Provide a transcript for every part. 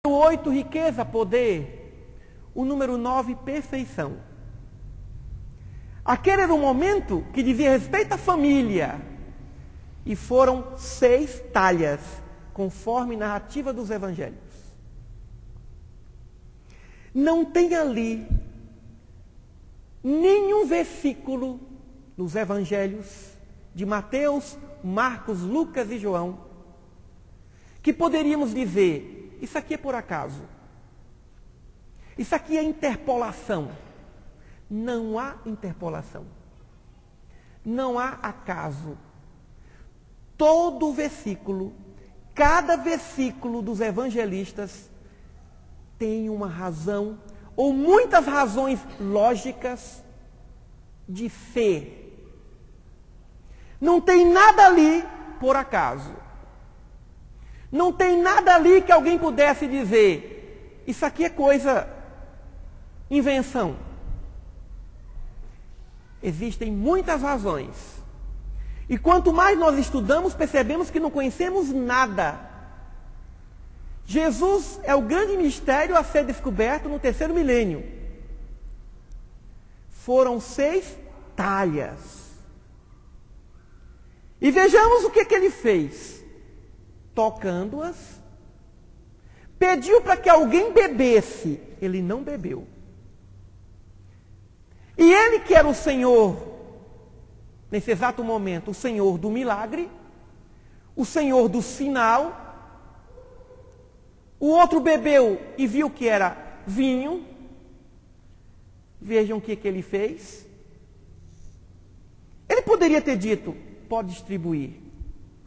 O 8, riqueza, poder. O número 9, perfeição. Aquele era um momento que dizia respeito à família. E foram 6 talhas, conforme narrativa dos evangelhos. Não tem ali nenhum versículo nos evangelhos de Mateus, Marcos, Lucas e João que poderíamos dizer, isso aqui é por acaso. Isso aqui é interpolação. Não há interpolação. Não há acaso. Todo versículo, cada versículo dos evangelistas tem uma razão, ou muitas razões lógicas de ser. Não tem nada ali por acaso. Não tem nada ali que alguém pudesse dizer, isso aqui é coisa, invenção. Existem muitas razões. E quanto mais nós estudamos, percebemos que não conhecemos nada. Jesus é o grande mistério a ser descoberto no 3º milênio. Foram 6 talhas. E vejamos o que ele fez. Tocando-as, pediu para que alguém bebesse. Ele não bebeu. E ele que era o Senhor, nesse exato momento, o Senhor do milagre, o Senhor do sinal, o outro bebeu e viu que era vinho. Vejam o que ele fez. Ele poderia ter dito, pode distribuir.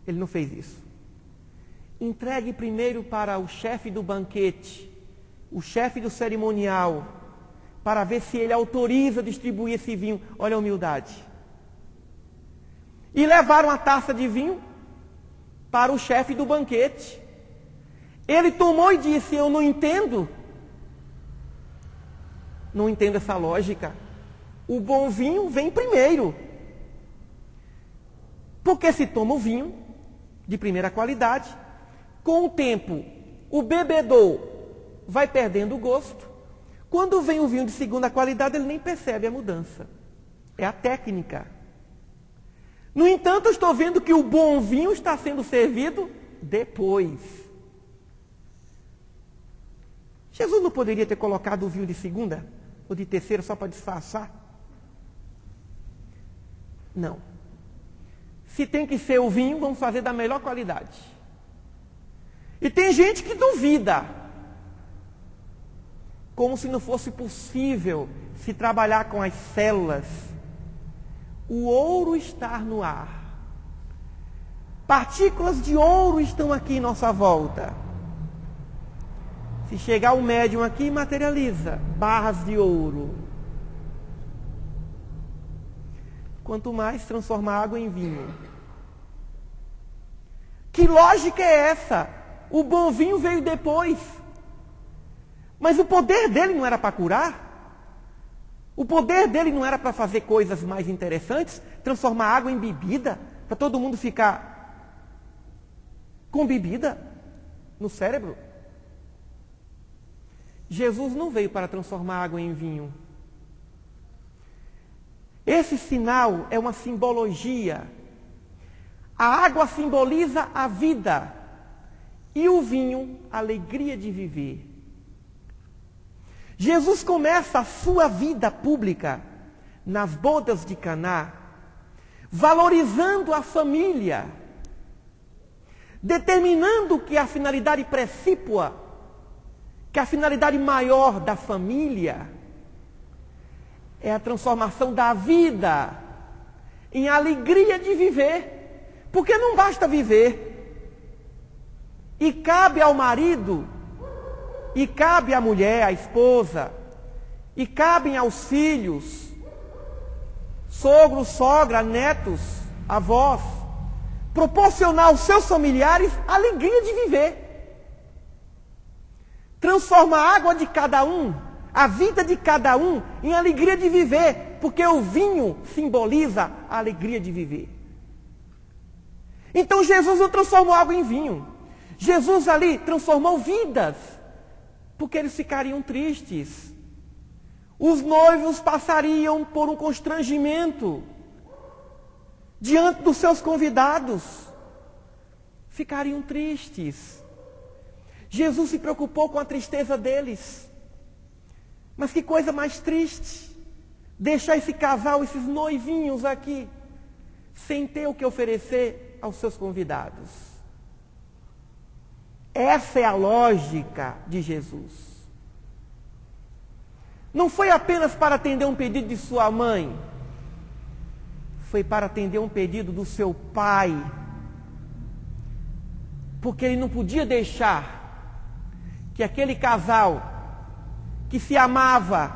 Ele não fez isso. Entregue primeiro para o chefe do banquete, o chefe do cerimonial, para ver se ele autoriza distribuir esse vinho. Olha a humildade. E levaram a taça de vinho para o chefe do banquete. Ele tomou e disse, eu não entendo. Não entendo essa lógica. O bom vinho vem primeiro. Porque se toma o vinho de primeira qualidade, com o tempo, o bebedor vai perdendo o gosto. Quando vem o vinho de segunda qualidade, ele nem percebe a mudança. É a técnica. No entanto, eu estou vendo que o bom vinho está sendo servido depois. Jesus não poderia ter colocado o vinho de segunda ou de terceira só para disfarçar? Não. Se tem que ser o vinho, vamos fazer da melhor qualidade. E tem gente que duvida, como se não fosse possível se trabalhar com as células. O ouro está no ar. Partículas de ouro estão aqui em nossa volta. Se chegar um médium aqui, materializa barras de ouro. Quanto mais transforma água em vinho. Que lógica é essa? O bom vinho veio depois. Mas o poder dele não era para curar? O poder dele não era para fazer coisas mais interessantes? Transformar água em bebida? Para todo mundo ficar com bebida no cérebro? Jesus não veio para transformar água em vinho. Esse sinal é uma simbologia. A água simboliza a vida. E o vinho, a alegria de viver. Jesus começa a sua vida pública nas bodas de Caná, valorizando a família, determinando que a finalidade precípua, que a finalidade maior da família é a transformação da vida em alegria de viver. Porque não basta viver. E cabe ao marido, e cabe à mulher, à esposa, e cabem aos filhos, sogro, sogra, netos, avós, proporcionar aos seus familiares a alegria de viver. Transforma a água de cada um, a vida de cada um, em alegria de viver, porque o vinho simboliza a alegria de viver. Então Jesus não transformou água em vinho. Jesus ali transformou vidas. porque eles ficariam tristes. Os noivos passariam por um constrangimento diante dos seus convidados. Ficariam tristes. Jesus se preocupou com a tristeza deles. Mas que coisa mais triste, deixar esse casal, esses noivinhos aqui, sem ter o que oferecer aos seus convidados. Essa é a lógica de Jesus. Não foi apenas para atender um pedido de sua mãe, foi para atender um pedido do seu pai. Porque ele não podia deixar que aquele casal que se amava,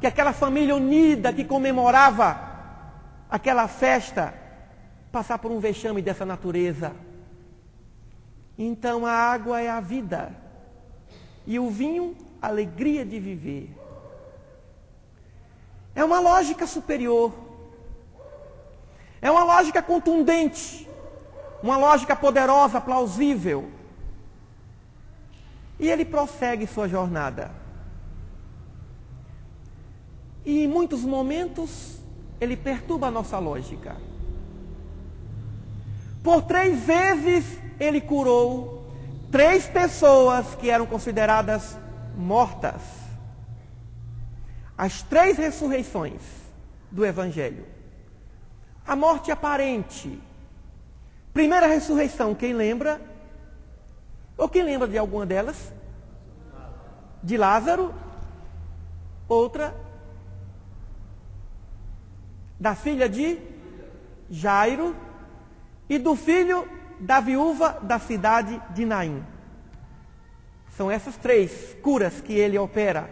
que aquela família unida que comemorava aquela festa, passar por um vexame dessa natureza. Então a água é a vida e o vinho, a alegria de viver. É uma lógica superior, é uma lógica contundente, uma lógica poderosa, plausível. E ele prossegue sua jornada. E em muitos momentos ele perturba a nossa lógica. Por 3 vezes ele curou 3 pessoas que eram consideradas mortas. As 3 ressurreições do Evangelho. A morte aparente. Primeira ressurreição, quem lembra? Ou quem lembra de alguma delas? De Lázaro. Outra, da filha de Jairo. E do filho da viúva da cidade de Naim. São essas 3 curas que ele opera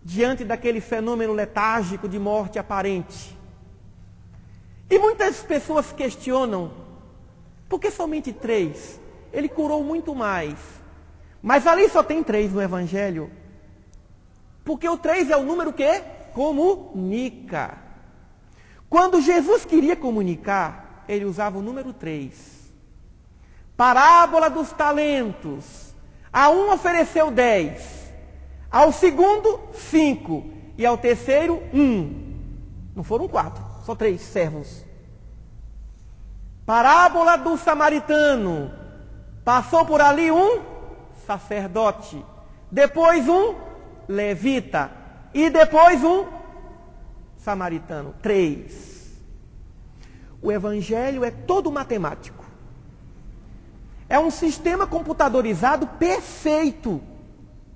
diante daquele fenômeno letárgico de morte aparente. E muitas pessoas questionam, por que somente 3? Ele curou muito mais. Mas ali só tem 3 no Evangelho. Porque o 3 é o número que comunica. Quando Jesus queria comunicar, ele usava o número 3. Parábola dos talentos. A um ofereceu 10. Ao segundo, 5. E ao terceiro, 1. Não foram 4, só 3 servos. Parábola do samaritano. Passou por ali um sacerdote. Depois um levita. E depois um samaritano. 3. O Evangelho é todo matemático. É um sistema computadorizado perfeito.